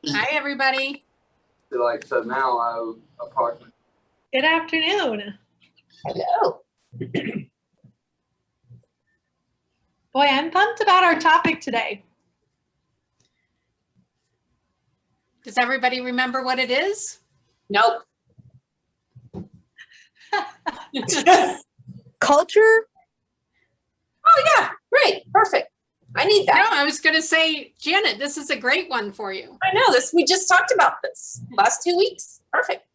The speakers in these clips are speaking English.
Hi, everybody. So now I approximately. Good afternoon. Hello. Boy, I'm pumped about our topic today. Does everybody remember what it is? Nope. Culture? Oh yeah, great, perfect. I need No, that. I was going to say, Janet, this is a great one for you. I know this. We just talked about this last 2 weeks. Perfect.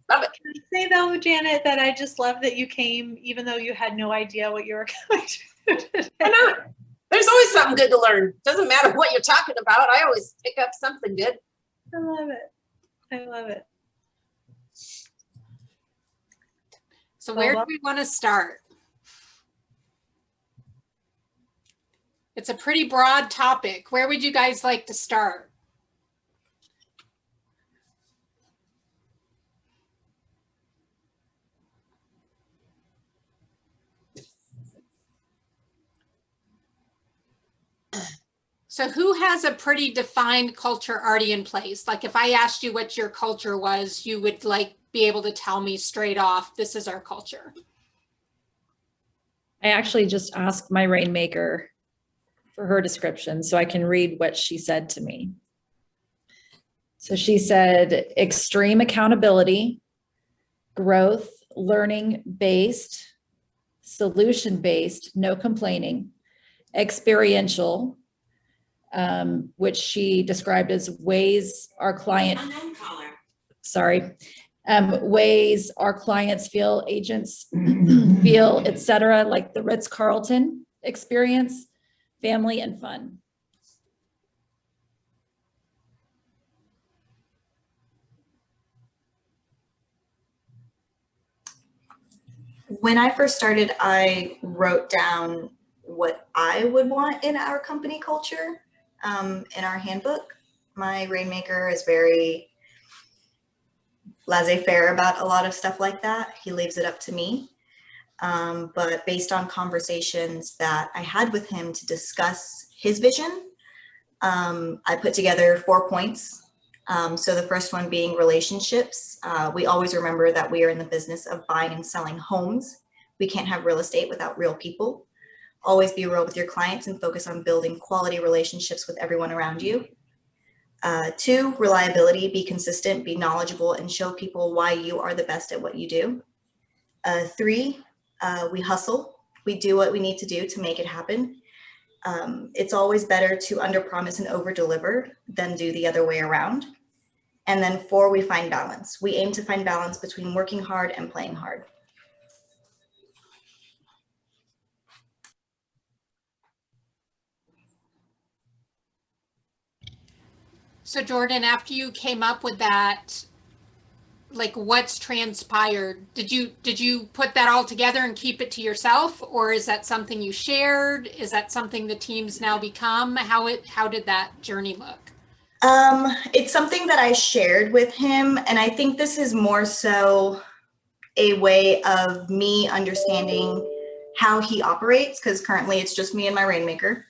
Love it. Can I say though, Janet, that I just love that you came, even though you had no idea what you were going to do today. I know. There's always something good to learn. Doesn't matter what you're talking about. I always pick up something good. I love it. I love it. So where do we want to start? It's a pretty broad topic. Where would you guys like to start? So who has a pretty defined culture already in place? Like if I asked you what your culture was, you would be able to tell me straight off, this is our culture. I actually just asked my rainmaker for her description so I can read what she said to me. So she said, extreme accountability, growth, learning based, solution based, no complaining, experiential, which she described as ways our client, ways our clients feel, agents feel, etc., like the Ritz-Carlton experience, family and fun. When I first started, I wrote down what I would want in our company culture, in our handbook. My rainmaker is very laissez-faire about a lot of stuff like that. He leaves it up to me. But based on conversations that I had with him to discuss his vision, I put together 4 points. So the first one being relationships. We always remember that we are in the business of buying and selling homes. We can't have real estate without real people. Always be real with your clients and focus on building quality relationships with everyone around you. 2, reliability, be consistent, be knowledgeable, and show people why you are the best at what you do. 3, we hustle. We do what we need to do to make it happen. It's always better to underpromise and overdeliver than do the other way around. And then 4, we find balance. We aim to find balance between working hard and playing hard. So Jordan, after you came up with that, what's transpired? Did you put that all together and keep it to yourself, or is that something you shared? Is that something the team's now become? How did that journey look? It's something that I shared with him, and I think this is more so a way of me understanding how he operates, because currently it's just me and my rainmaker.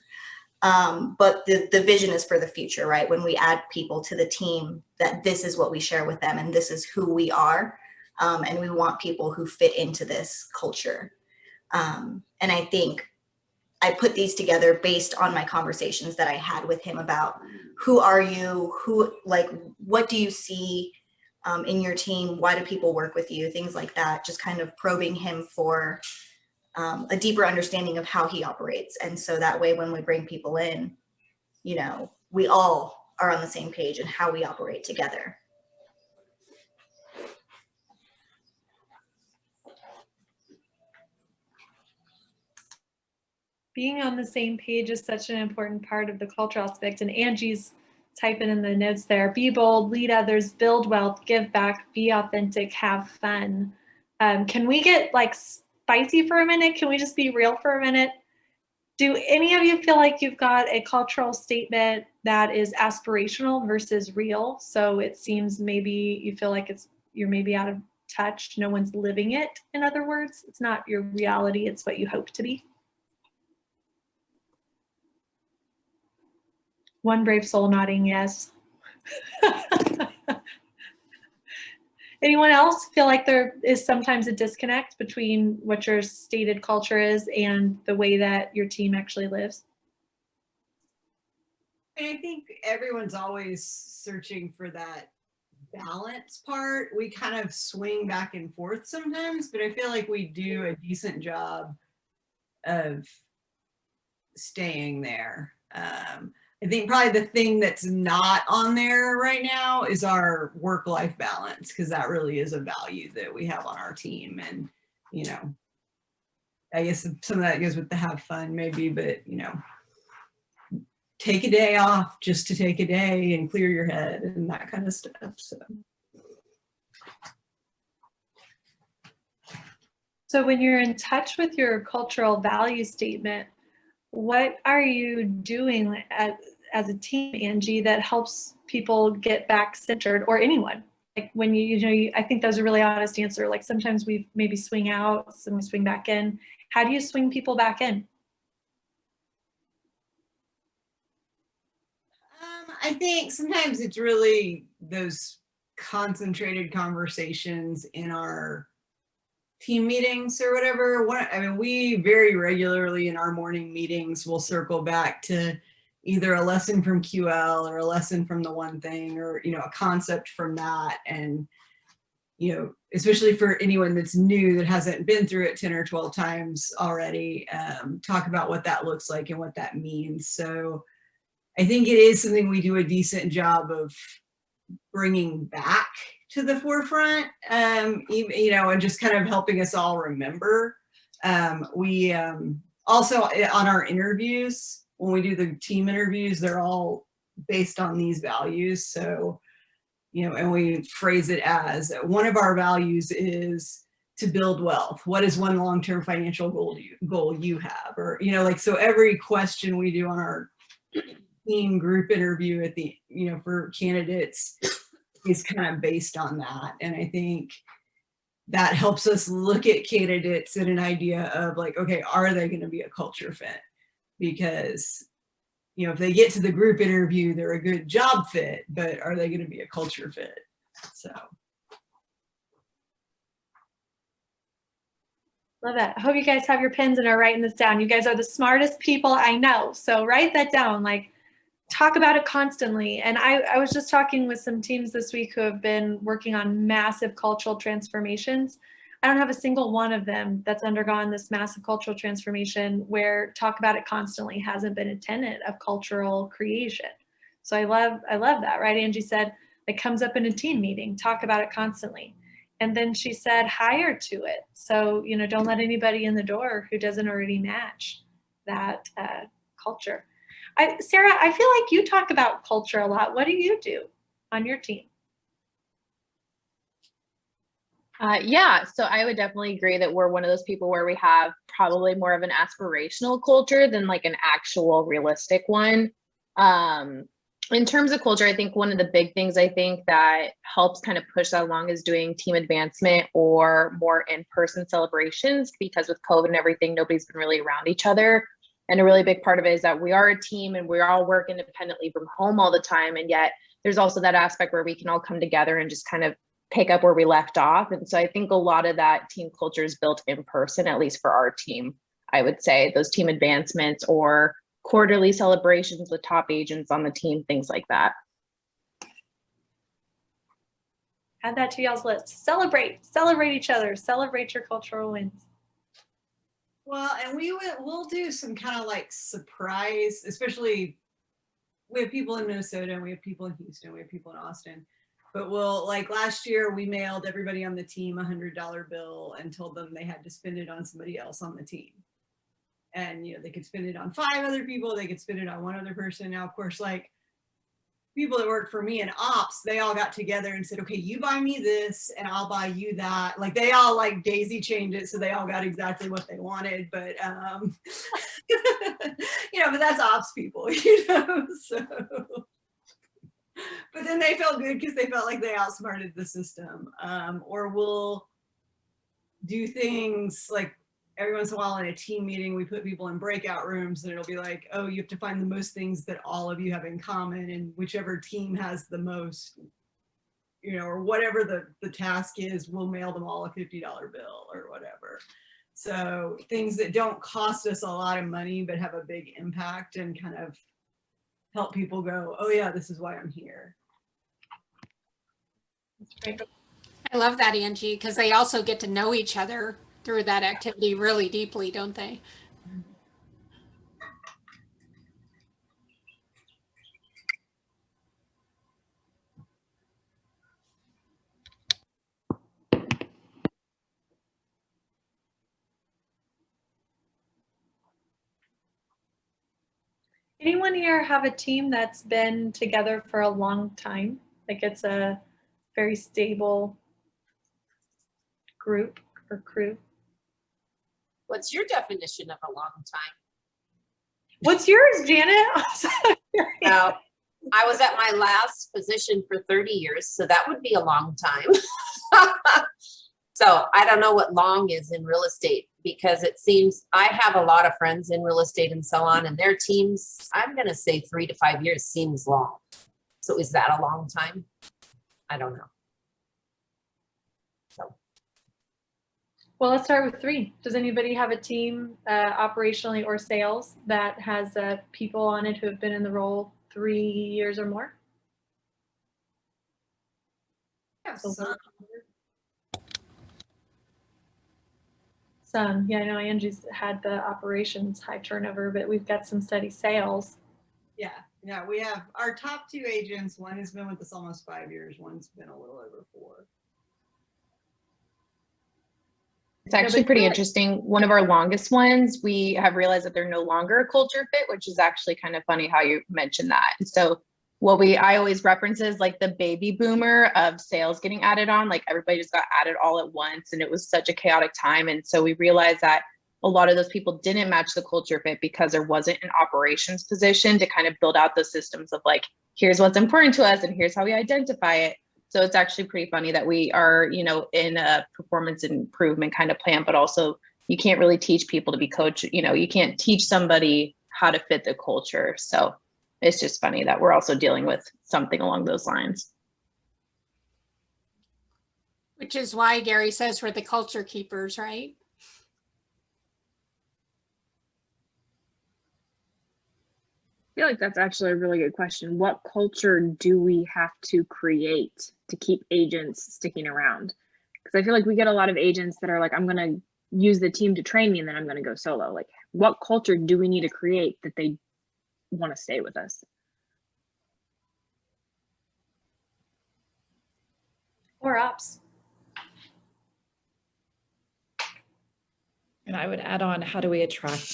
But the vision is for the future, right? When we add people to the team, that this is what we share with them and this is who we are. And we want people who fit into this culture. And I think I put these together based on my conversations that I had with him about who are you, what do you see in your team? Why do people work with you? Things like that, just kind of probing him for a deeper understanding of how he operates. And so that way, when we bring people in, we all are on the same page and how we operate together. Being on the same page is such an important part of the cultural aspect. And Angie's typing in the notes there: be bold, lead others, build wealth, give back, be authentic, have fun. Can we get spicy for a minute? Can we just be real for a minute? Do any of you feel like you've got a cultural statement that is aspirational versus real? So it seems maybe you feel like you're maybe out of touch. No one's living it. In other words, it's not your reality. It's what you hope to be. One brave soul nodding yes. Anyone else feel like there is sometimes a disconnect between what your stated culture is and the way that your team actually lives? And I think everyone's always searching for that balance part. We kind of swing back and forth sometimes, but I feel like we do a decent job of staying there. I think probably the thing that's not on there right now is our work-life balance, because that really is a value that we have on our team. And, you know, I guess some of that goes with the have fun maybe, but, you know, take a day off just to take a day and clear your head and that kind of stuff. So when you're in touch with your cultural value statement, what are you doing as a team, Angie, that helps people get back centered, or anyone? Like when I think that's a really honest answer. Like sometimes we maybe swing out, some we swing back in. How do you swing people back in? I think sometimes it's really those concentrated conversations in our team meetings or whatever. I mean, we very regularly in our morning meetings will circle back to either a lesson from QL or a lesson from the one thing, or, you know, a concept from that. And, you know, especially for anyone that's new that hasn't been through it 10 or 12 times already, talk about what that looks like and what that means. So I think it is something we do a decent job of bringing back to the forefront, you know, and just kind of helping us all remember. We also on our interviews, when we do the team interviews, they're all based on these values. So, you know, and we phrase it as one of our values is to build wealth. What is one long-term financial goal you have? Or, you know, like, so every question we do on our team group interview at the, you know, for candidates is kind of based on that. And I think that helps us look at candidates and an idea of like, okay, are they going to be a culture fit? Because, you know, if they get to the group interview, they're a good job fit, but are they going to be a culture fit? So. Love that. I hope you guys have your pens and are writing this down. You guys are the smartest people I know. So write that down, like talk about it constantly. And I was just talking with some teams this week who have been working on massive cultural transformations. I don't have a single one of them that's undergone this massive cultural transformation where talk about it constantly hasn't been a tenet of cultural creation. So I love that, right? Angie said it comes up in a team meeting, talk about it constantly. And then she said, hire to it. So, you know, don't let anybody in the door who doesn't already match that culture. Sarah, I feel like you talk about culture a lot. What do you do on your team? Yeah, so I would definitely agree that we're one of those people where we have probably more of an aspirational culture than like an actual realistic one. In terms of culture, I think one of the big things I think that helps kind of push that along is doing team advancement or more in-person celebrations, because with COVID and everything, nobody's been really around each other. And a really big part of it is that we are a team and we all work independently from home all the time. And yet there's also that aspect where we can all come together and just kind of pick up where we left off. And so I think a lot of that team culture is built in person, at least for our team. I would say those team advancements or quarterly celebrations with top agents on the team, things like that. Add that to y'all's list. Celebrate each other, celebrate your cultural wins. Well, and we'll do some kind of like surprise, especially we have people in Minnesota and we have people in Houston, we have people in Austin. But we'll, like last year, we mailed everybody on the team $100 bill and told them they had to spend it on somebody else on the team. And, you know, they could spend it on 5 other people, they could spend it on 1 other person. Now, of course, like people that work for me in ops, they all got together and said, okay, you buy me this and I'll buy you that. Like they all like daisy chained it. So they all got exactly what they wanted. But, you know, but that's ops people, you know, so. But then they felt good because they felt like they outsmarted the system. Or we'll do things like every once in a while in a team meeting, we put people in breakout rooms and it'll be like, oh, you have to find the most things that all of you have in common, and whichever team has the most, you know, or whatever the task is, we'll mail them all a $50 bill or whatever. So things that don't cost us a lot of money, but have a big impact and kind of help people go, oh yeah, this is why I'm here. That's great. I love that, Angie, because they also get to know each other through that activity really deeply, don't they? Anyone here have a team that's been together for a long time? Like it's a very stable group or crew? What's your definition of a long time? What's yours, Janet? I'm sorry. I was at my last position for 30 years, so that would be a long time. So I don't know what long is in real estate, because it seems I have a lot of friends in real estate and so on, and their teams, I'm going to say 3 to 5 years seems long. So is that a long time? I don't know. So. Well, let's start with 3. Does anybody have a team operationally or sales that has people on it who have been in the role 3 years or more? Yeah, So some. Some, yeah, I know Angie's had the operations high turnover, but we've got some steady sales. Yeah, we have our top 2 agents. One has been with us almost 5 years. One's been a little over 4. It's actually but pretty good. interesting. One of our longest ones, we have realized that they're no longer a culture fit, which is actually kind of funny how you mentioned that. So what I always reference is like the baby boomer of sales getting added on, like everybody just got added all at once, and it was such a chaotic time. And so we realized that a lot of those people didn't match the culture fit because there wasn't an operations position to kind of build out those systems of like, here's what's important to us and here's how we identify it. So it's actually pretty funny that we are, you know, in a performance improvement kind of plan, but also you can't really teach people to be coach. You know, you can't teach somebody how to fit the culture. So it's just funny that we're also dealing with something along those lines. Which is why Gary says we're the culture keepers, right? I feel like that's actually a really good question. What culture do we have to create to keep agents sticking around? Because I feel like we get a lot of agents that are like, I'm going to use the team to train me and then I'm going to go solo. Like, what culture do we need to create that they want to stay with us? Or ops. And I would add on, how do we attract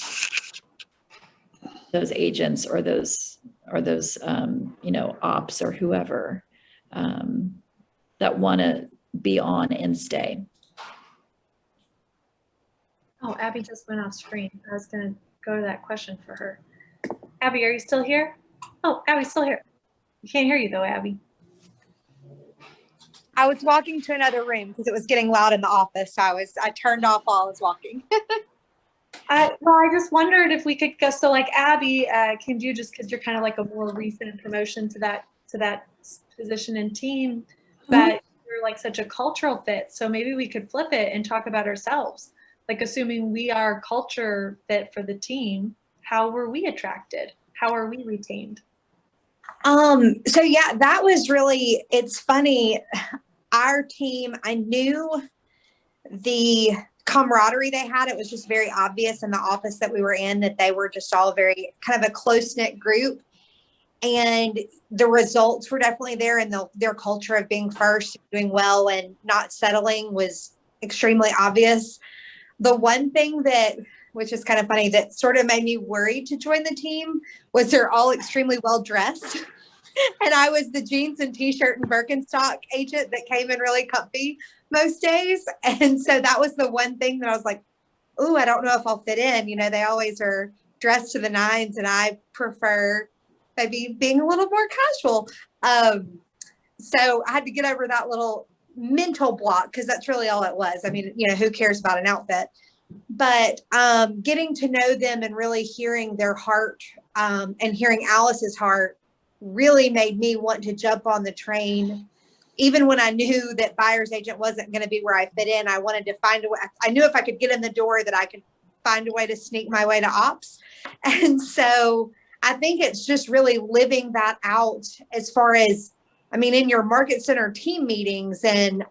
those agents or those you know, ops or whoever that want to be on and stay? Oh, Abby just went off screen. I was going to go to that question for her. Abby, are you still here? Oh, Abby's still here. You can't hear you though, Abby. I was walking to another room because it was getting loud in the office. So I turned off while I was walking. I just wondered if we could go. So like Abby, can you, just because you're kind of like a more recent promotion to that position and team, but you're like such a cultural fit. So maybe we could flip it and talk about ourselves. Like assuming we are culture fit for the team, how were we attracted? How are we retained? So yeah, that was really, it's funny. Our team, I knew the camaraderie they had. It was just very obvious in the office that we were in that they were just all very kind of a close-knit group. And the results were definitely there, and their culture of being first, doing well, and not settling was extremely obvious. The one thing that, which is kind of funny, that sort of made me worried to join the team was they're all extremely well dressed. And I was the jeans and t-shirt and Birkenstock agent that came in really comfy most days. And so that was the one thing that I was like, ooh, I don't know if I'll fit in. You know, they always are dressed to the nines, and I prefer maybe being a little more casual. So I had to get over that little mental block, because that's really all it was. I mean, you know, who cares about an outfit? but getting to know them and really hearing their heart and hearing Alice's heart really made me want to jump on the train. Even when I knew that buyer's agent wasn't going to be where I fit in, I wanted to find a way. I knew if I could get in the door that I could find a way to sneak my way to ops. And so I think it's just really living that out as far as, I mean, in your market center team meetings and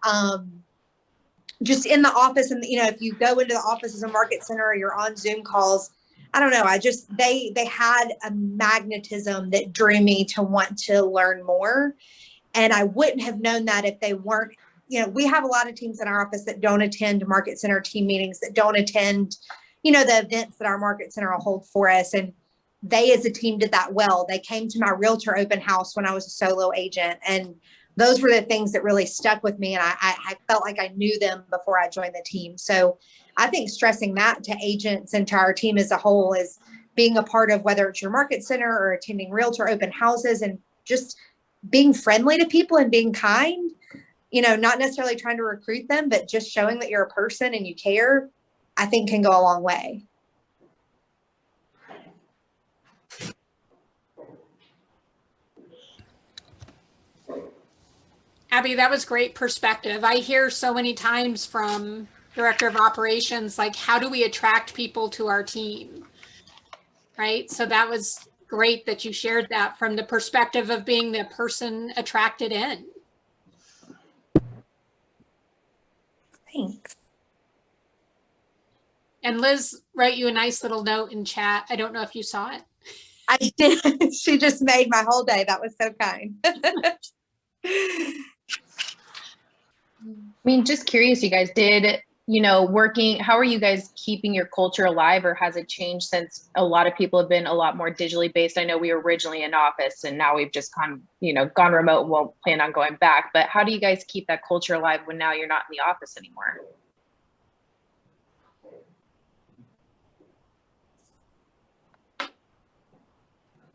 just in the office. And, you know, if you go into the office as a market center or you're on Zoom calls, I don't know. They had a magnetism that drew me to want to learn more. And I wouldn't have known that if they weren't, you know, we have a lot of teams in our office that don't attend market center team meetings, that don't attend, you know, the events that our market center will hold for us. And they as a team did that well. They came to my realtor open house when I was a solo agent. And those were the things that really stuck with me. And I felt like I knew them before I joined the team. So I think stressing that to agents and to our team as a whole is being a part of, whether it's your market center or attending realtor open houses, and just being friendly to people and being kind, you know, not necessarily trying to recruit them, but just showing that you're a person and you care, I think can go a long way. Abby, that was great perspective. I hear so many times from director of operations, like, how do we attract people to our team? Right? So that was great that you shared that from the perspective of being the person attracted in. Thanks. And Liz wrote you a nice little note in chat. I don't know if you saw it. I did. She just made my whole day. That was so kind. I mean, just curious, you guys did, you know, how are you guys keeping your culture alive, or has it changed since a lot of people have been a lot more digitally based? I know we were originally in office and now we've just gone remote and won't plan on going back, but how do you guys keep that culture alive when now you're not in the office anymore?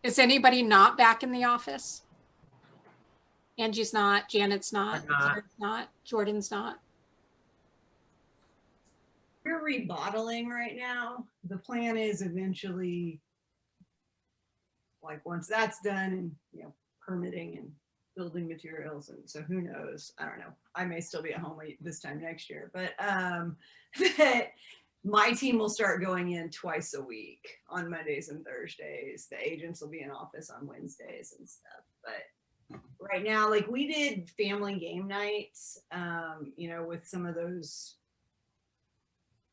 Is anybody not back in the office? Angie's not, Janet's not, Heather's not, Jordan's not. We're remodeling right now. The plan is eventually, like, once that's done and, you know, permitting and building materials, and so who knows, I don't know, I may still be at home this time next year, but that my team will start going in twice a week on Mondays and Thursdays. The agents will be in office on Wednesdays and stuff. But right now, like, we did family game nights, you know, with some of those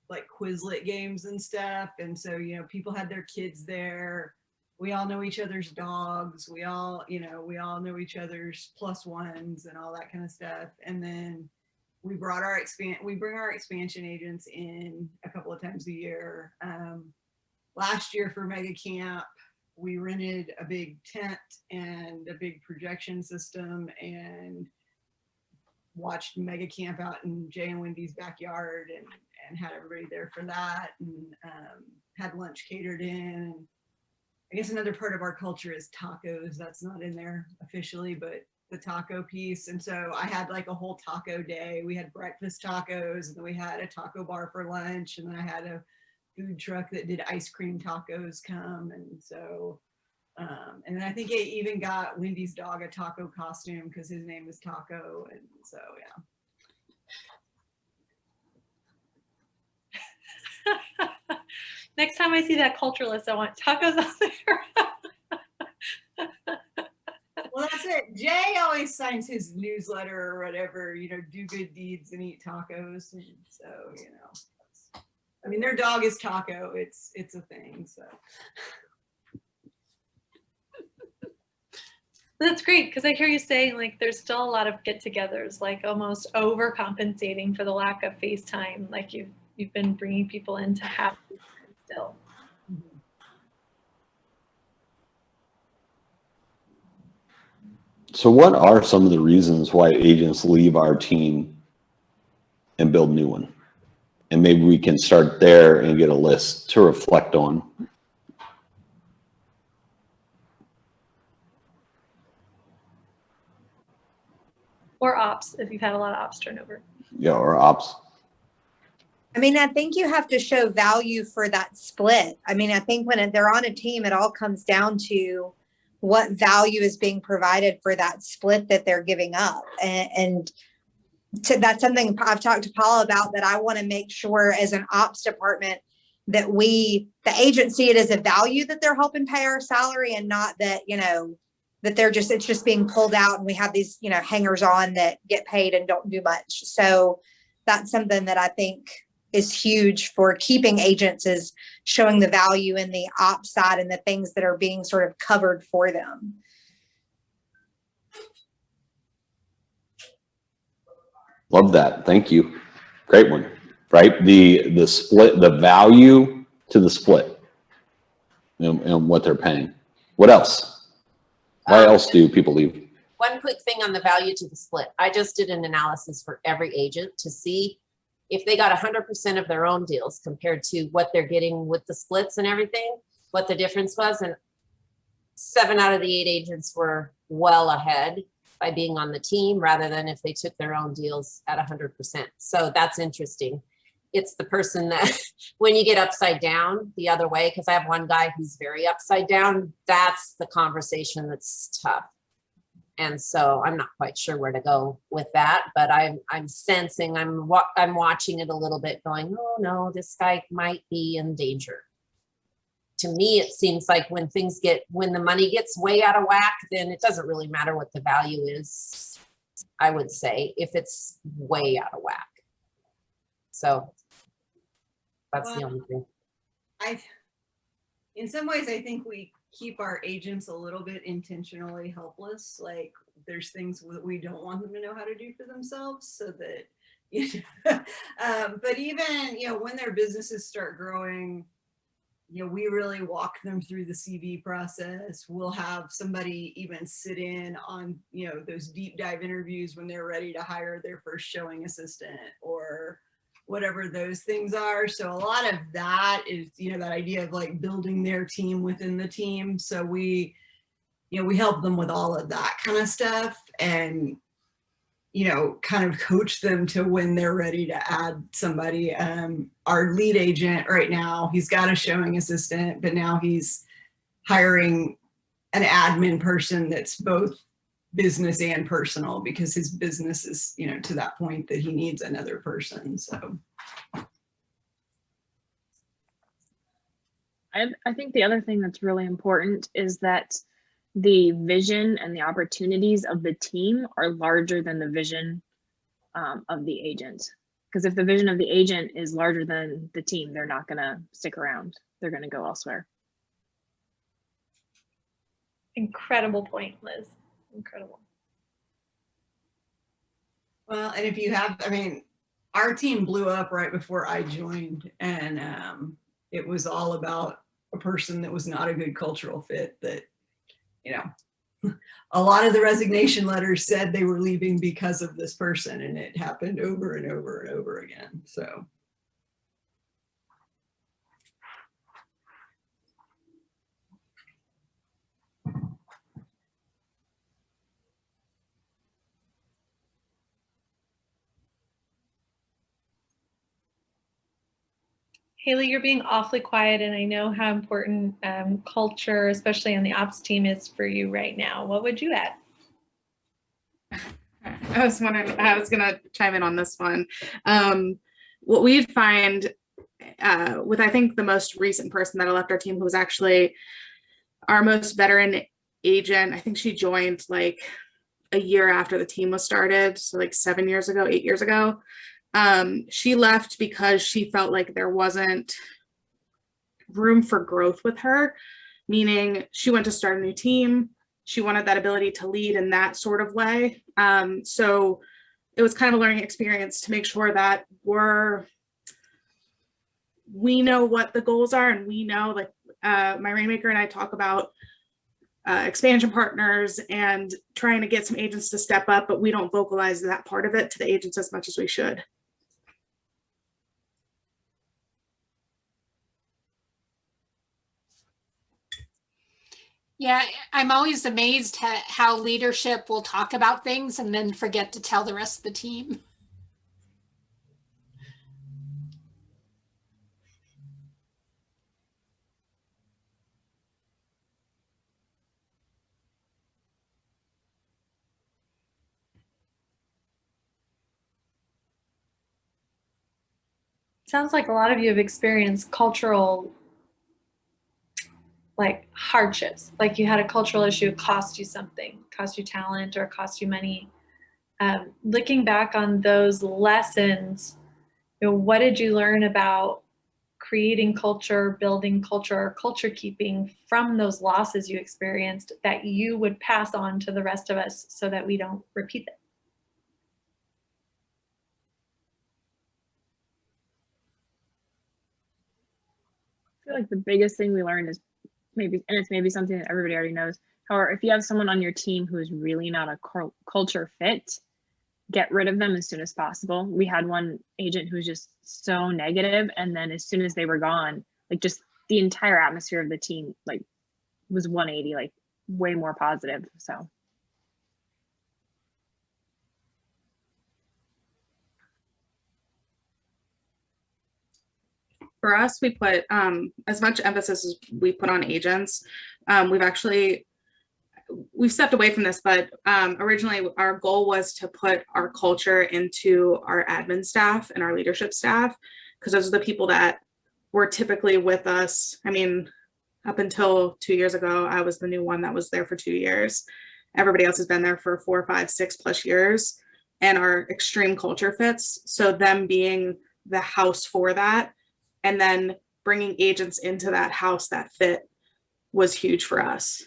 like Quizlet games and stuff. And so, you know, people had their kids there. We all know each other's dogs. We all know each other's plus ones and all that kind of stuff. And then we bring our expansion agents in a couple of times a year. Last year for Mega Camp, we rented a big tent and a big projection system and watched Mega Camp out in Jay and Wendy's backyard, and had everybody there for that, and had lunch catered in. I guess another part of our culture is tacos. That's not in there officially, but the taco piece. And so I had like a whole taco day. We had breakfast tacos, and then we had a taco bar for lunch, and then I had a food truck that did ice cream tacos come. And so and then I think it even got Wendy's dog a taco costume because his name is Taco. And so, yeah. Next time I see that culture list, I want tacos on there. Well, that's it. Jay always signs his newsletter or whatever, you know, do good deeds and eat tacos. And so, you know, I mean, their dog is Taco. It's a thing. So. That's great, because I hear you saying like there's still a lot of get-togethers, like almost overcompensating for the lack of FaceTime. Like you've been bringing people in to have still. So what are some of the reasons why agents leave our team and build a new one? And maybe we can start there and get a list to reflect on. Or ops, if you've had a lot of ops turnover. Yeah, or ops. I mean, I think you have to show value for that split. I mean, I think when they're on a team, it all comes down to what value is being provided for that split that they're giving up. And that's something I've talked to Paula about, that I want to make sure as an ops department that the agent see it as a value that they're helping pay our salary, and not that, that it's just being pulled out and we have these, hangers on that get paid and don't do much. So that's something that I think is huge for keeping agents, is showing the value in the ops side and the things that are being sort of covered for them. Love that. Thank you. Great one. Right? The split, the value to the split and what they're paying. What else? Why else do people leave? One quick thing on the value to the split. I just did an analysis for every agent to see if they got 100% of their own deals compared to what they're getting with the splits and everything, what the difference was. And 7 out of the 8 agents were well ahead by being on the team, rather than if they took their own deals at 100%. So that's interesting. It's the person that when you get upside down the other way, because I have one guy who's very upside down, that's the conversation that's tough. And so I'm not quite sure where to go with that, but I'm sensing, I'm watching it a little bit going, oh no, this guy might be in danger. To me, it seems like when the money gets way out of whack, then it doesn't really matter what the value is, I would say, if it's way out of whack. So that's the only thing. In some ways, I think we keep our agents a little bit intentionally helpless. Like there's things that we don't want them to know how to do for themselves, so that, but even, when their businesses start growing, we really walk them through the CV process. We'll have somebody even sit in on, those deep dive interviews when they're ready to hire their first showing assistant or whatever those things are. So a lot of that is, that idea of like building their team within the team. So we help them with all of that kind of stuff, and, kind of coach them to when they're ready to add somebody. Our lead agent right now, he's got a showing assistant, but now he's hiring an admin person that's both business and personal, because his business is, to that point that he needs another person. So I think the other thing that's really important is that the vision and the opportunities of the team are larger than the vision of the agent. Because if the vision of the agent is larger than the team, they're not going to stick around. They're going to go elsewhere. Incredible point, Liz. Incredible. Well, and if you have, our team blew up right before I joined, and it was all about a person that was not a good cultural fit. That, a lot of the resignation letters said they were leaving because of this person, and it happened over and over and over again. So. Haley, you're being awfully quiet, and I know how important culture, especially on the ops team, is for you right now. What would you add? I was going to chime in on this one. What we'd find with, I think, the most recent person that left our team, who was actually our most veteran agent, I think she joined like a year after the team was started. So like 8 years ago. She left because she felt like there wasn't room for growth with her, meaning she went to start a new team. She wanted that ability to lead in that sort of way. So it was kind of a learning experience to make sure that we know what the goals are, and we know, like my Rainmaker and I talk about expansion partners and trying to get some agents to step up, but we don't vocalize that part of it to the agents as much as we should. Yeah, I'm always amazed at how leadership will talk about things and then forget to tell the rest of the team. Sounds like a lot of you have experienced cultural like hardships, like you had a cultural issue, cost you something, cost you talent or cost you money. Looking back on those lessons, you know, what did you learn about creating culture, building culture, or culture keeping from those losses you experienced that you would pass on to the rest of us so that we don't repeat it? I feel like the biggest thing we learned is maybe, and it's maybe something that everybody already knows. However, if you have someone on your team who is really not a culture fit, get rid of them as soon as possible. We had one agent who was just so negative, and then as soon as they were gone, like just the entire atmosphere of the team like was 180, like way more positive. So For us, we put as much emphasis as we put on agents. We've stepped away from this, but originally our goal was to put our culture into our admin staff and our leadership staff, because those are the people that were typically with us. I mean, up until 2 years ago, I was the new one that was there for 2 years. Everybody else has been there for 4, 5, 6+ years and are extreme culture fits. So them being the house for that, and then bringing agents into that house that fit, was huge for us.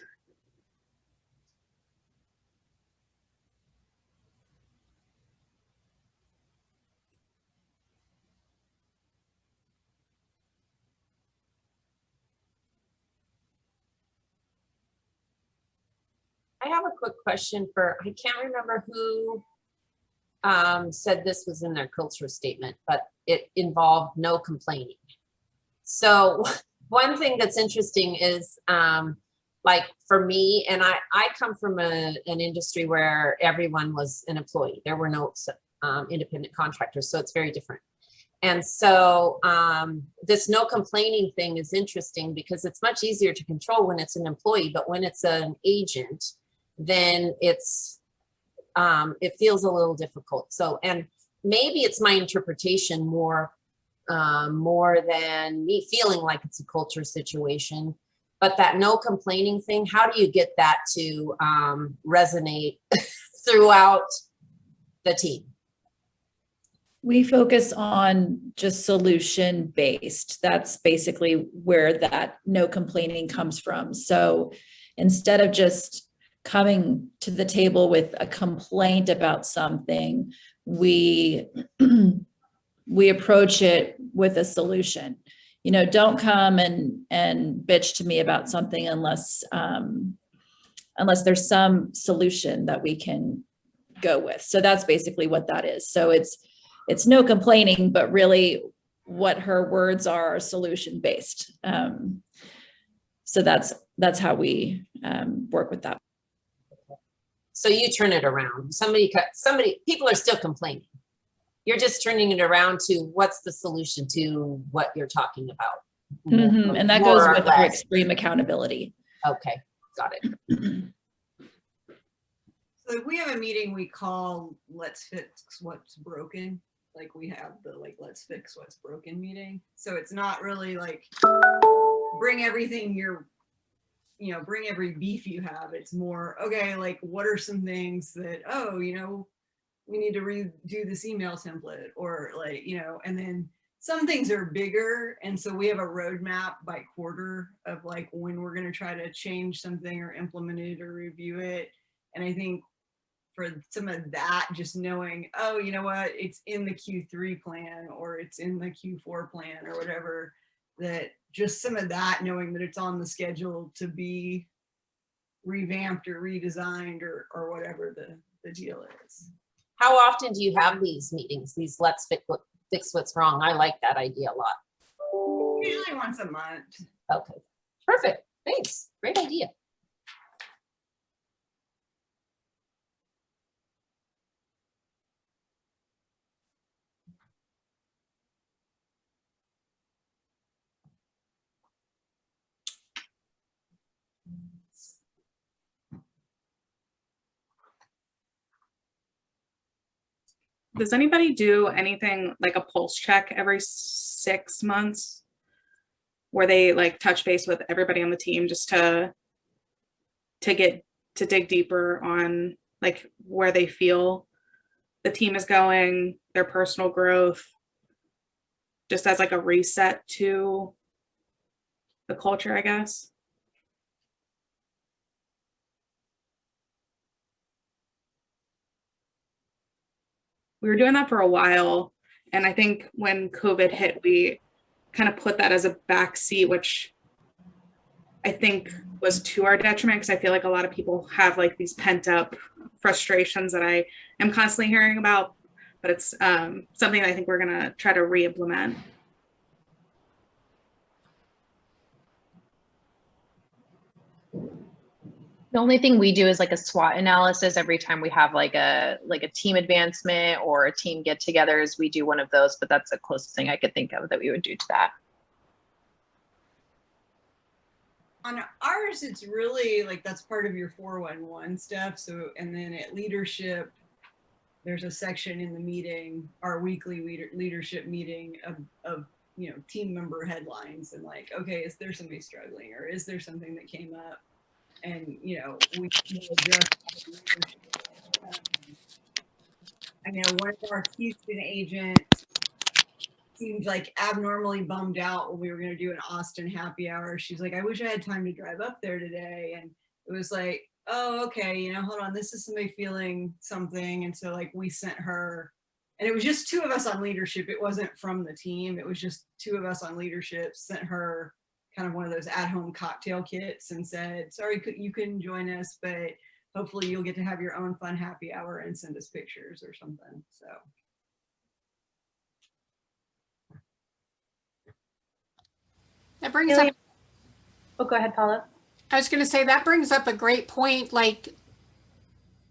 I have a quick question for, I can't remember who said this was in their culture statement, but it involved no complaining. So one thing that's interesting is like for me, and I come from an industry where everyone was an employee. There were no independent contractors, so it's very different. And so this no complaining thing is interesting because it's much easier to control when it's an employee, but when it's an agent, then it's it feels a little difficult. So, and maybe it's my interpretation more than me feeling like it's a culture situation. But that no complaining thing, how do you get that to resonate throughout the team? We focus on just solution based. That's basically where that no complaining comes from. So instead of just coming to the table with a complaint about something, we approach it with a solution. You know, don't come and bitch to me about something unless there's some solution that we can go with. So that's basically what that is. So it's no complaining, but really what her words are solution based. So that's how we work with that. So you turn it around. People are still complaining. You're just turning it around to what's the solution to what you're talking about. Mm-hmm. And that goes with our extreme accountability. Okay, got it. So if we have a meeting we call Let's Fix What's Broken, like we have the Let's Fix What's Broken meeting. So it's not really like bring everything bring every beef you have. It's more, okay, like what are some things that, we need to redo this email template, or and then some things are bigger. And so we have a roadmap by quarter of like when we're going to try to change something or implement it or review it. And I think for some of that, just knowing, oh, you know what, it's in the Q3 plan or it's in the Q4 plan or whatever, that just some of that, knowing that it's on the schedule to be revamped or redesigned or whatever the deal is. How often do you have these meetings, these Let's Fix What's Wrong? I like that idea a lot. Usually once a month. Okay, perfect. Thanks. Great idea. Does anybody do anything like a pulse check every 6 months? Where they like touch base with everybody on the team just to dig deeper on like where they feel the team is going, their personal growth, just as like a reset to the culture, I guess. We were doing that for a while, and I think when COVID hit, we kind of put that as a back seat, which I think was to our detriment, because I feel like a lot of people have like these pent up frustrations that I am constantly hearing about, but it's something I think we're gonna try to re-implement. The only thing we do is like a SWOT analysis every time we have like a team advancement or a team get togethers. We do one of those, but that's the closest thing I could think of that we would do to that. On ours, it's really like that's part of your 411 stuff. So, and then at leadership, there's a section in the meeting, our weekly leadership meeting of you know, team member headlines and like, okay, is there somebody struggling or is there something that came up? And you know, we adjust. I know one of our Houston agents seemed like abnormally bummed out when we were going to do an Austin happy hour. She's like, I wish I had time to drive up there today. And it was like, oh, okay, you know, hold on, this is somebody feeling something. And so like we sent her, and it was just 2 of us on leadership. It wasn't from the team. It was just 2 of us on leadership, sent her kind of one of those at-home cocktail kits and said, sorry, you couldn't join us, but hopefully you'll get to have your own fun happy hour and send us pictures or something. So. That brings up, Oh, go ahead, Paula. I was going to say, that brings up a great point. Like,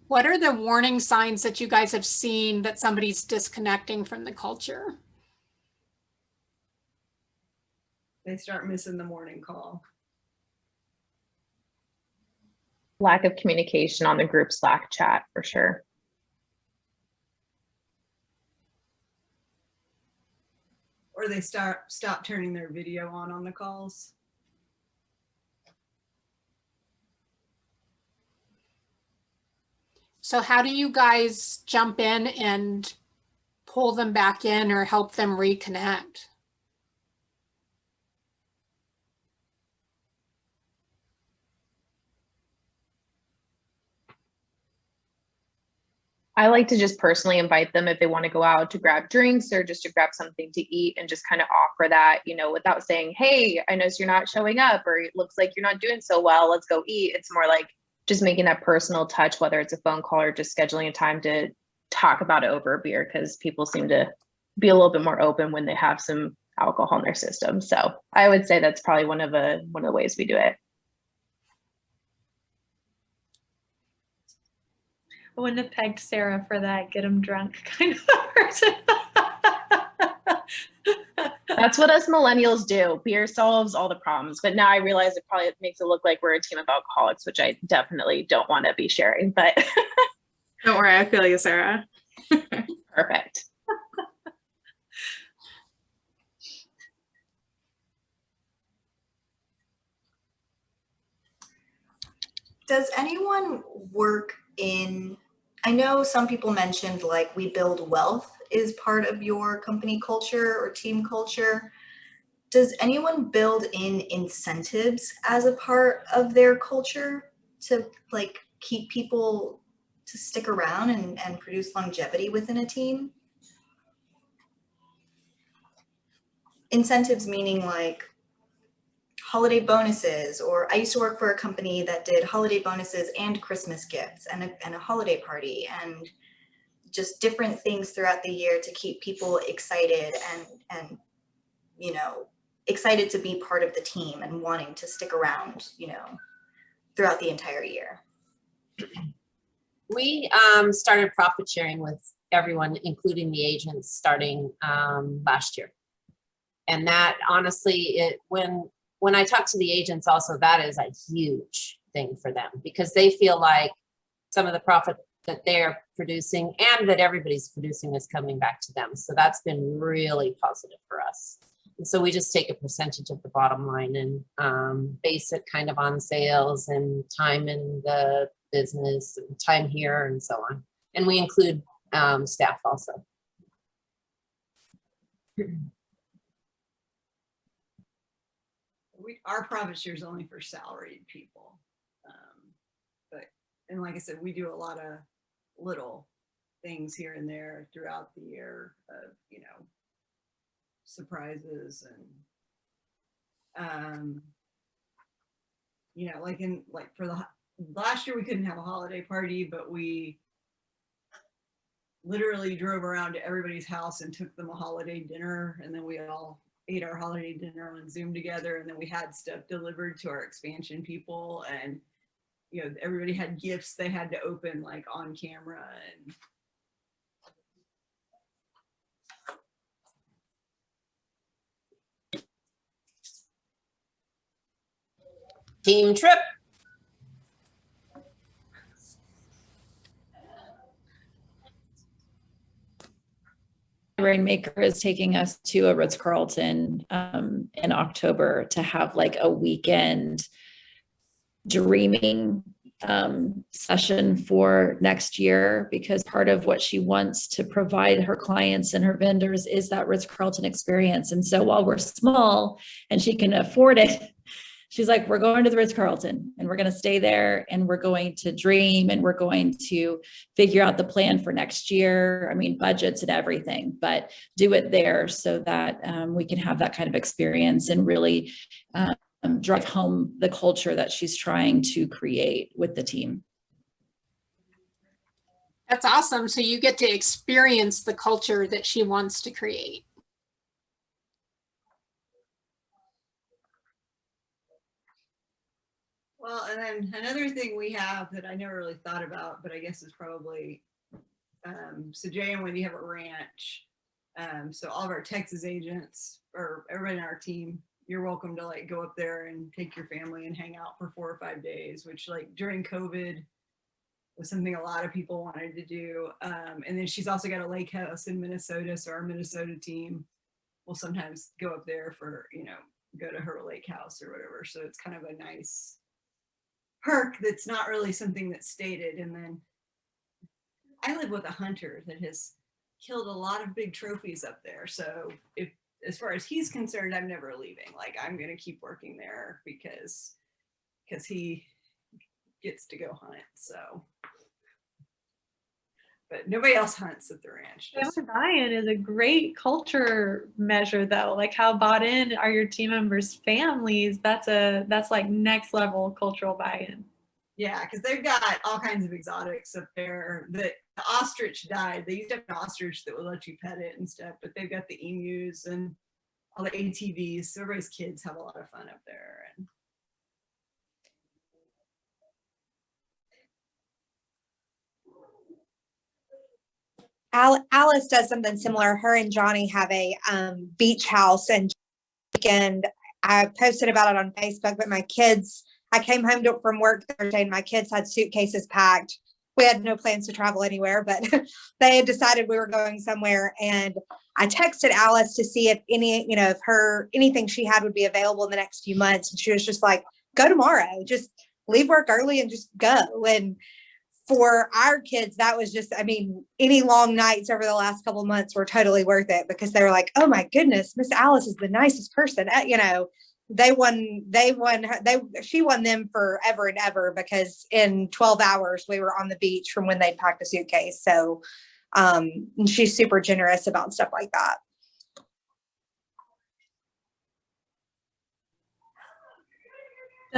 what are the warning signs that you guys have seen that somebody's disconnecting from the culture? They start missing the morning call. Lack of communication on the group Slack chat for sure. Or they stop turning their video on the calls. So how do you guys jump in and pull them back in or help them reconnect? I like to just personally invite them if they want to go out to grab drinks or just to grab something to eat and just kind of offer that, you know, without saying, hey, I noticed you're not showing up or it looks like you're not doing so well. Let's go eat. It's more like just making that personal touch, whether it's a phone call or just scheduling a time to talk about it over a beer, because people seem to be a little bit more open when they have some alcohol in their system. So I would say that's probably one of the ways we do it. I wouldn't have pegged Sarah for that get them drunk kind of person. That's what us millennials do. Beer solves all the problems. But now I realize it probably makes it look like we're a team of alcoholics, which I definitely don't want to be sharing. But Don't worry, I feel you, Sarah. perfect. Does anyone work in, I know some people mentioned like we build wealth is part of your company culture or team culture. Does anyone build in incentives as a part of their culture to like keep people to stick around and produce longevity within a team? Incentives meaning like holiday bonuses, or I used to work for a company that did holiday bonuses and Christmas gifts and a holiday party and just different things throughout the year to keep people excited and you know, excited to be part of the team and wanting to stick around, you know, throughout the entire year. We started profit sharing with everyone, including the agents, starting last year. And that honestly, when I talk to the agents also, that is a huge thing for them because they feel like some of the profit that they're producing and that everybody's producing is coming back to them. So that's been really positive for us. And so we just take a percentage of the bottom line and base it kind of on sales and time in the business, and time here and so on. And we include staff also. Our profit share is only for salaried people. And like I said, we do a lot of little things here and there throughout the year of, you know, surprises and, you know, like for the last year we couldn't have a holiday party, but we literally drove around to everybody's house and took them a holiday dinner, and then we all ate our holiday dinner on Zoom together, and then we had stuff delivered to our expansion people, and you know, everybody had gifts they had to open like on camera. And team trip. Rainmaker is taking us to a Ritz-Carlton in October to have like a weekend dreaming session for next year, because part of what she wants to provide her clients and her vendors is that Ritz-Carlton experience. And so while we're small and she can afford it, she's like, we're going to the Ritz-Carlton and we're going to stay there and we're going to dream and we're going to figure out the plan for next year. I mean, budgets and everything, but do it there so that we can have that kind of experience and really drive home the culture that she's trying to create with the team. That's awesome. So you get to experience the culture that she wants to create. well, and then another thing we have that I never really thought about, but I guess is probably, so Jay and Wendy have a ranch. So all of our Texas agents or everybody in our team, you're welcome to like go up there and take your family and hang out for 4 or 5 days, which like during COVID was something a lot of people wanted to do. And then she's also got a lake house in Minnesota. So our Minnesota team will sometimes go up there for, you know, go to her lake house or whatever. So it's kind of a nice perk that's not really something that's stated. And then I live with a hunter that has killed a lot of big trophies up there. So if, as far as he's concerned, I'm never leaving. Like I'm going to keep working there because he gets to go hunt. So, but nobody else hunts at the ranch. Family buy-in is a great culture measure though. Like how bought in are your team members' families? That's like next level cultural buy-in. Yeah, because they've got all kinds of exotics up there. The ostrich died. They used to have an ostrich that would let you pet it and stuff, but they've got the emus and all the ATVs. So everybody's kids have a lot of fun up there. And Alice does something similar. Her and Johnny have a beach house, and I posted about it on Facebook, but my kids, I came home from work Thursday and my kids had suitcases packed. We had no plans to travel anywhere, but they had decided we were going somewhere. And I texted Alice to see if anything she had would be available in the next few months. And she was just like, go tomorrow, just leave work early and just go. And for our kids, that was just, I mean, any long nights over the last couple of months were totally worth it because they were like, oh my goodness, Miss Alice is the nicest person. She won them forever and ever because in 12 hours we were on the beach from when they'd packed a suitcase. So and she's super generous about stuff like that.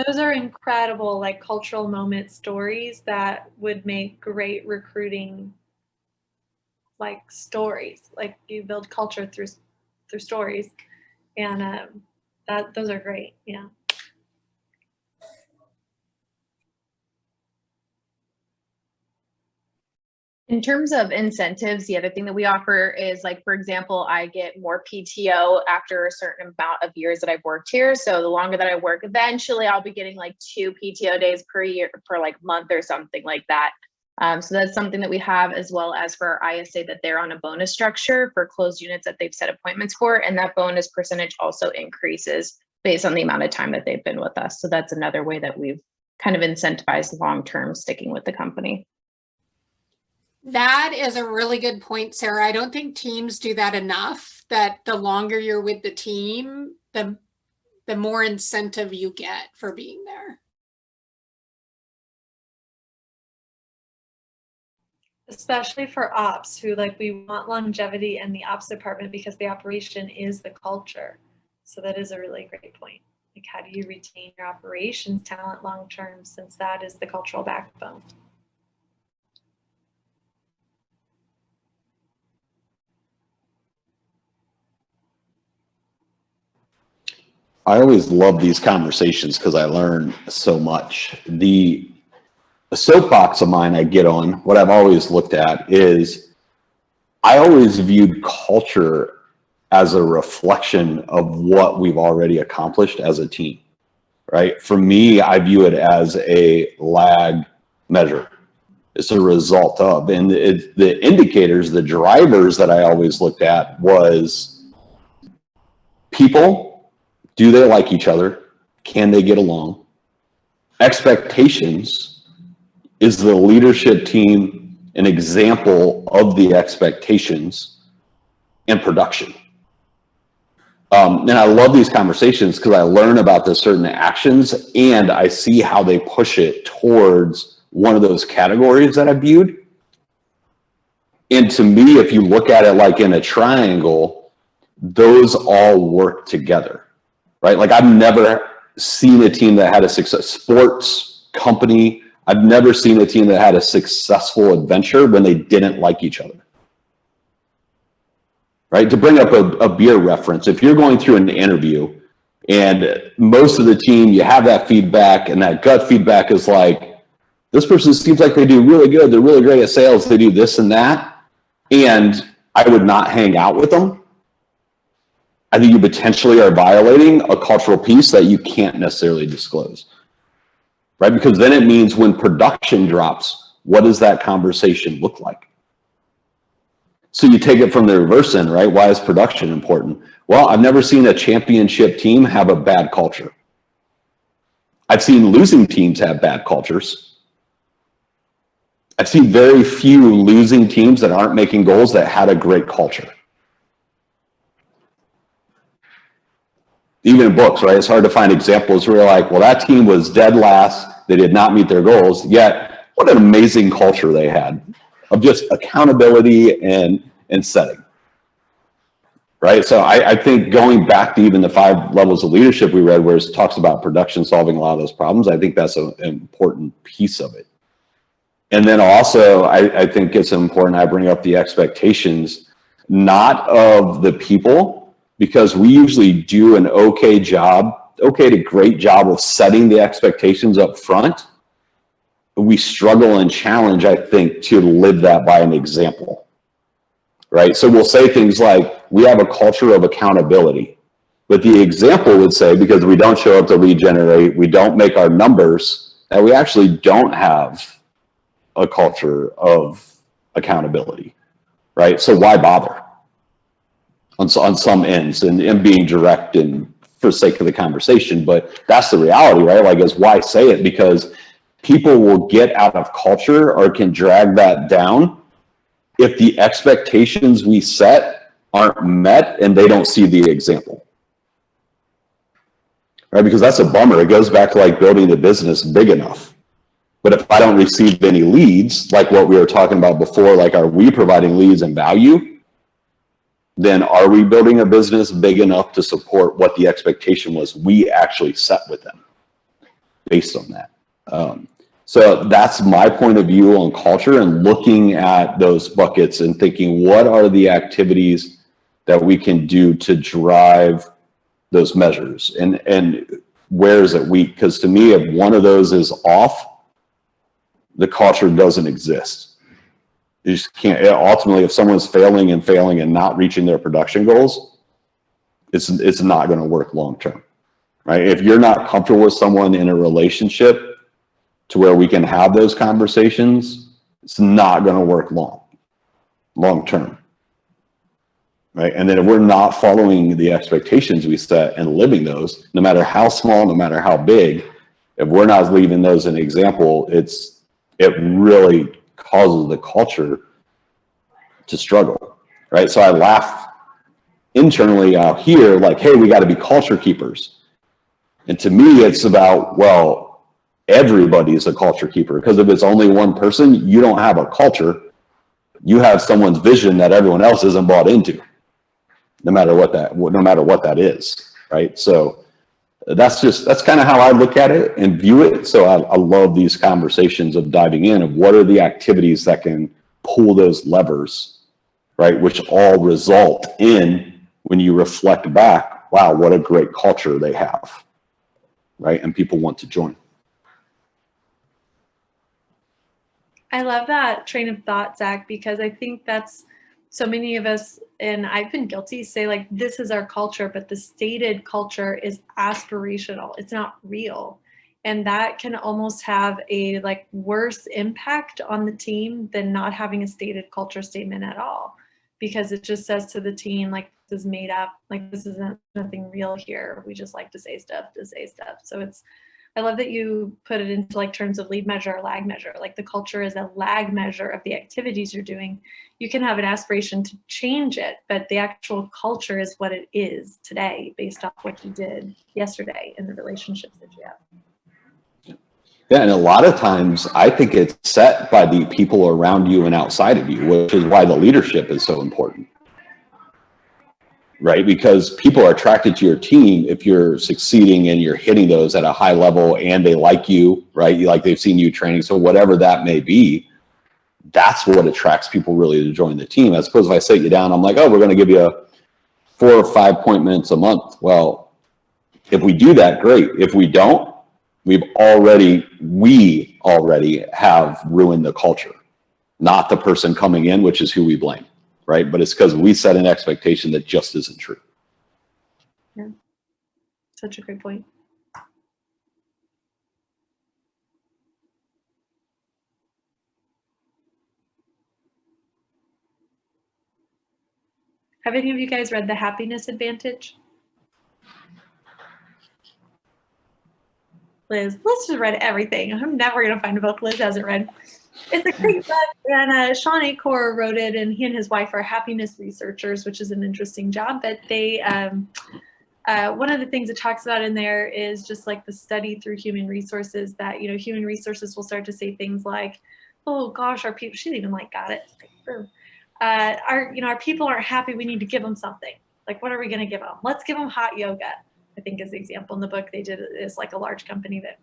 Those are incredible, like cultural moment stories that would make great recruiting, like stories. Like you build culture through stories, and those are great. Yeah. In terms of incentives, the other thing that we offer is, like, for example, I get more PTO after a certain amount of years that I've worked here. So the longer that I work, eventually I'll be getting like 2 PTO days per year per like month or something like that. So that's something that we have, as well as for our ISA, that they're on a bonus structure for closed units that they've set appointments for. And that bonus percentage also increases based on the amount of time that they've been with us. So that's another way that we've kind of incentivized long-term sticking with the company. That is a really good point, Sarah. I don't think teams do that enough, that the longer you're with the team, the more incentive you get for being there. Especially for ops, who like, we want longevity in the ops department because the operation is the culture. So that is a really great point. Like, how do you retain your operations talent long-term, since that is the cultural backbone? I always love these conversations because I learn so much. The soapbox of mine I get on, what I've always looked at is, I always viewed culture as a reflection of what we've already accomplished as a team, right? For me, I view it as a lag measure. It's a result of, and the indicators, the drivers that I always looked at was people, do they like each other? Can they get along? Expectations, is the leadership team an example of the expectations? And production. And I love these conversations because I learn about the certain actions and I see how they push it towards one of those categories that I viewed. And to me, if you look at it like in a triangle, those all work together, right? Like, I've never seen a team that had a success, sports company, I've never seen a team that had a successful adventure when they didn't like each other. Right? To bring up a beer reference, if you're going through an interview and most of the team, you have that feedback, and that gut feedback is like, this person seems like they do really good, they're really great at sales, they do this and that, and I would not hang out with them, I think you potentially are violating a cultural piece that you can't necessarily disclose. Right? Because then it means when production drops, what does that conversation look like? So you take it from the reverse end, right? Why is production important? Well, I've never seen a championship team have a bad culture. I've seen losing teams have bad cultures. I've seen very few losing teams that aren't making goals that had a great culture. Even in books, right? It's hard to find examples where you're like, well, that team was dead last, they did not meet their goals, yet what an amazing culture they had of just accountability and setting, right? So I think going back to even the 5 levels of leadership we read, where it talks about production solving a lot of those problems, I think that's an important piece of it. And then also, I think it's important I bring up the expectations, not of the people, because we usually do an okay to great job of setting the expectations up front. We struggle and challenge, I think, to live that by an example, right? So we'll say things like, we have a culture of accountability, but the example would say, because we don't show up to lead generate, we don't make our numbers, that we actually don't have a culture of accountability, right? So why bother on some ends and being direct and for sake of the conversation? But that's the reality, right? Like, is why say it? Because people will get out of culture or can drag that down if the expectations we set aren't met and they don't see the example, right? Because that's a bummer. It goes back to like building the business big enough. But if I don't receive any leads, like what we were talking about before, like, are we providing leads and value? Then are we building a business big enough to support what the expectation was we actually set with them based on that? So that's my point of view on culture, and looking at those buckets and thinking, what are the activities that we can do to drive those measures, and where is it weak? Because to me, if one of those is off, the culture doesn't exist. You just can't. Ultimately, if someone's failing and not reaching their production goals, it's not going to work long term, right? If you're not comfortable with someone in a relationship to where we can have those conversations, it's not going to work long term. Right. And then if we're not following the expectations we set and living those, no matter how small, no matter how big, if we're not leaving those an example, it really causes the culture to struggle. Right. So I laugh internally out here, like, hey, we got to be culture keepers. And to me, it's about, well, everybody's a culture keeper, because if it's only one person, you don't have a culture. You have someone's vision that everyone else isn't bought into, no matter what that is, right? So that's kind of how I look at it and view it. So I love these conversations of diving in of what are the activities that can pull those levers, right? Which all result in, when you reflect back, wow, what a great culture they have, right? And people want to join. I love that train of thought, Zach, because I think that's so many of us, and I've been guilty, say like, this is our culture, but the stated culture is aspirational. It's not real. And that can almost have a like worse impact on the team than not having a stated culture statement at all, because it just says to the team, like, this is made up, like, this isn't nothing real here. We just like to say stuff. So I love that you put it into like terms of lead measure or lag measure. Like the culture is a lag measure of the activities you're doing. You can have an aspiration to change it, but the actual culture is what it is today based off what you did yesterday and the relationships that you have. Yeah, and a lot of times I think it's set by the people around you and outside of you, which is why the leadership is so important. Right? Because people are attracted to your team if you're succeeding and you're hitting those at a high level and they like you, right? Like they've seen you training. So whatever that may be, that's what attracts people really to join the team. As opposed if I sit you down, I'm like, oh, we're going to give you 4 or 5 appointments a month. Well, if we do that, great. If we don't, we already have ruined the culture, not the person coming in, which is who we blame. Right? But it's because we set an expectation that just isn't true. Yeah, such a great point. Have any of you guys read The Happiness Advantage? Liz just read everything. I'm never going to find a book Liz hasn't read. It's a great book, and Sean Acor wrote it, and he and his wife are happiness researchers, which is an interesting job. But they, one of the things it talks about in there is just like the study through human resources that, you know, human resources will start to say things like, oh gosh, our people, she even like got it. Our people aren't happy. We need to give them something. Like, what are we going to give them? Let's give them hot yoga, I think is the example in the book. They did it as like a large company that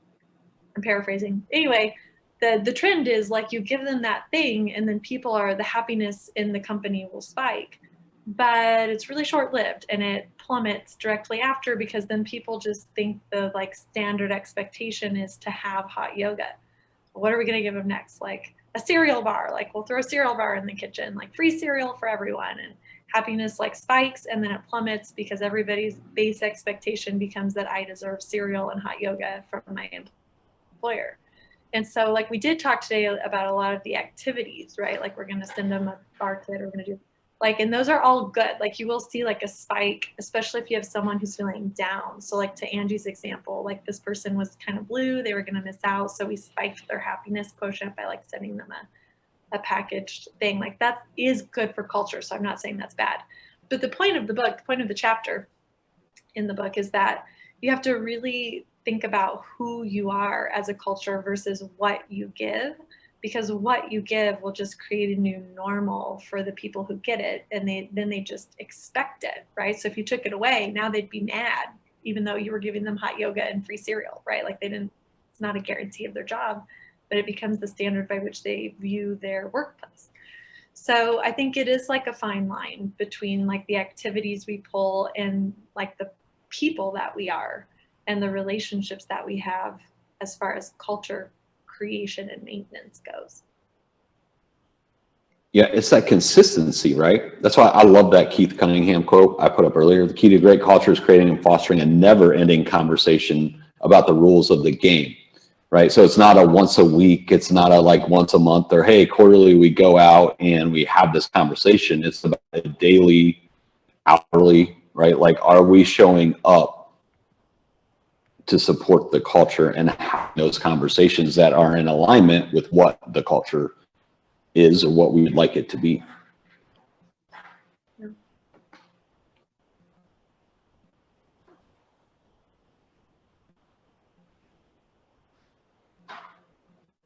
I'm paraphrasing. Anyway, the trend is like you give them that thing and then the happiness in the company will spike, but it's really short-lived and it plummets directly after, because then people just think the like standard expectation is to have hot yoga. What are we going to give them next? Like a cereal bar, like we'll throw a cereal bar in the kitchen, like free cereal for everyone, and happiness like spikes and then it plummets because everybody's base expectation becomes that I deserve cereal and hot yoga from my employer. And so like we did talk today about a lot of the activities, right? Like we're going to send them a bar kit, or we're going to do like, and those are all good. Like you will see like a spike, especially if you have someone who's feeling down. So like to Angie's example, like this person was kind of blue, they were going to miss out. So we spiked their happiness quotient by like sending them a packaged thing. Like that is good for culture. So I'm not saying that's bad. But the point of the book, the point of the chapter in the book is that you have to really think about who you are as a culture versus what you give, because what you give will just create a new normal for the people who get it, and then they just expect it, right? So if you took it away, now they'd be mad, even though you were giving them hot yoga and free cereal, right? Like it's not a guarantee of their job, but it becomes the standard by which they view their workplace. So I think it is like a fine line between like the activities we pull and like the people that we are and the relationships that we have as far as culture creation and maintenance goes. Yeah, it's that consistency, right? That's why I love that Keith Cunningham quote I put up earlier. The key to great culture is creating and fostering a never-ending conversation about the rules of the game. right? So it's not a once a week, it's not a like once a month, or hey, quarterly we go out and we have this conversation. It's about a daily, hourly, right? Like, are we showing up to support the culture and have those conversations that are in alignment with what the culture is or what we would like it to be? Yeah.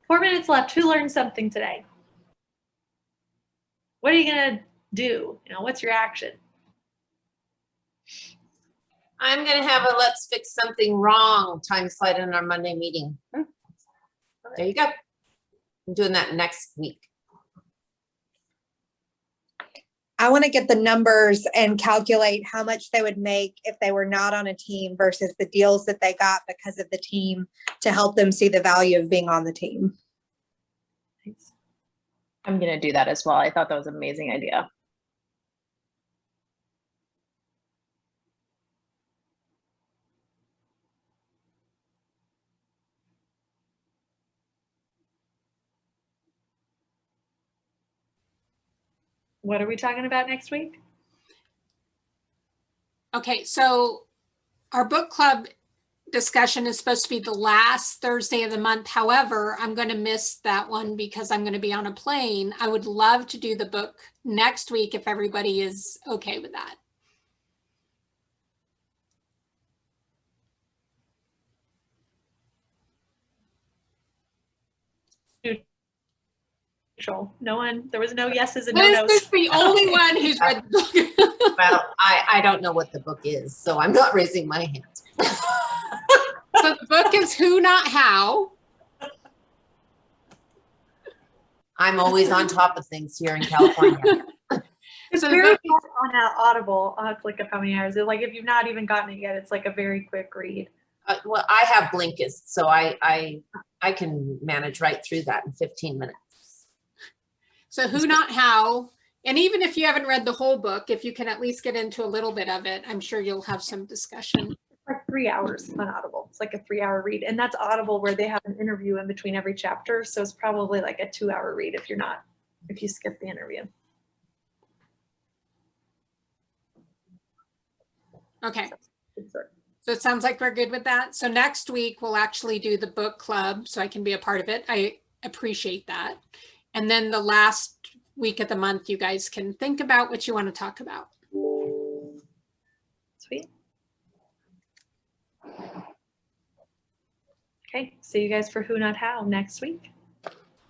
4 minutes left. Who learned something today? What are you gonna do? You know, what's your action? I'm gonna have a let's fix something wrong time slide in our Monday meeting. There you go. I'm doing that next week. I want to get the numbers and calculate how much they would make if they were not on a team versus the deals that they got because of the team to help them see the value of being on the team. Thanks. I'm gonna do that as well. I thought that was an amazing idea. What are we talking about next week? Okay, so our book club discussion is supposed to be the last Thursday of the month. However, I'm going to miss that one because I'm going to be on a plane. I would love to do the book next week if everybody is okay with that. No one, there was no yeses and no Liz nos. is the only one who's read the book. Well, I don't know what the book is, so I'm not raising my hand. So the book is Who Not How. I'm always on top of things here in California. It's So the very book- fast on Audible. I'll have to look up how many hours. It's like if you've not even gotten it yet, it's like a very quick read. Well, I have Blinkist, so I can manage right through that in 15 minutes. So Who Not How. And even if you haven't read the whole book, if you can at least get into a little bit of it, I'm sure you'll have some discussion. It's like 3 hours on Audible. It's like a 3-hour read. And that's Audible where they have an interview in between every chapter. So it's probably like a 2-hour read if you skip the interview. Okay. Good start. So it sounds like we're good with that. So next week we'll actually do the book club so I can be a part of it. I appreciate that. And then the last week of the month, you guys can think about what you want to talk about. Sweet. Okay, see you guys for Who Not How next week.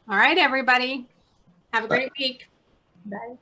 All right, everybody. Have a great week. Bye.